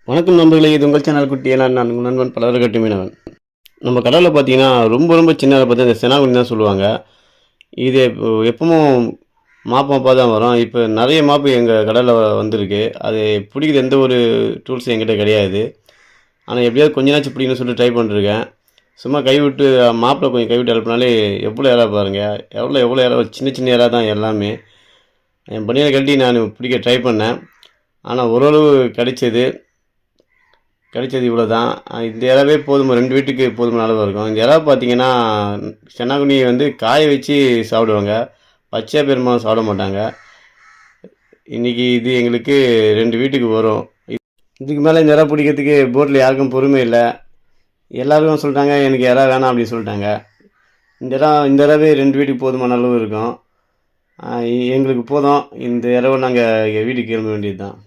வணக்கம் நண்பர்களே, இது உங்கள் சேனல் குட்டி. நான் உங்கள் நண்பன் பலதரகட்டு மீனவன். நம்ம கடலில் பார்த்தீங்கன்னா ரொம்ப சின்னதை பார்த்து இந்த செனாகுனி தான் சொல்லுவாங்க. இது எப்பவும் மாப்பாக தான் வரும். இப்போ நிறைய மாப்பு எங்கள் கடலில் வந்திருக்கு. அது பிடிக்குது, எந்த ஒரு டூல்ஸும் என்கிட்ட கிடையாது. ஆனால் எப்படியாவது கொஞ்ச நாச்சும் பிடிக்கணும்னு சொல்லிட்டு ட்ரை பண்ணிருக்கேன். சும்மா கைவிட்டு மாப்பில் கொஞ்சம் கைவிட்டு எழுப்பினாலே எவ்வளோ இறா பாருங்கள், எவ்வளோ இறா, சின்ன இறா தான் எல்லாமே. என் பனியை கட்டி நான் பிடிக்க ட்ரை பண்ணேன். ஆனால் ஓரளவு கிடைச்சது இவ்வளோ தான். இந்த இறாவே போதும், 2 வீட்டுக்கு போதுமான அளவு இருக்கும். இந்த இறா பார்த்தீங்கன்னா சென்னாகுனியை வந்து காய வச்சு சாப்பிடுவாங்க, பச்சையாக பெரும்பாலும் சாப்பிட மாட்டாங்க. இன்றைக்கி இது எங்களுக்கு 2 வீட்டுக்கு வரும். இதுக்கு மேலே இந்த இறா பிடிக்கிறதுக்கு போட்டில் யாருக்கும் பொறுமை இல்லை. எல்லாருக்கும் சொல்லிட்டாங்க எனக்கு இறா வேணாம் அப்படின்னு சொல்லிட்டாங்க. இந்த இறாவே 2 வீட்டுக்கு போதுமான அளவு இருக்கும். எங்களுக்கு போதும். இந்த இறவை நாங்கள் வீட்டுக்கு கிளம்ப வேண்டியது தான்.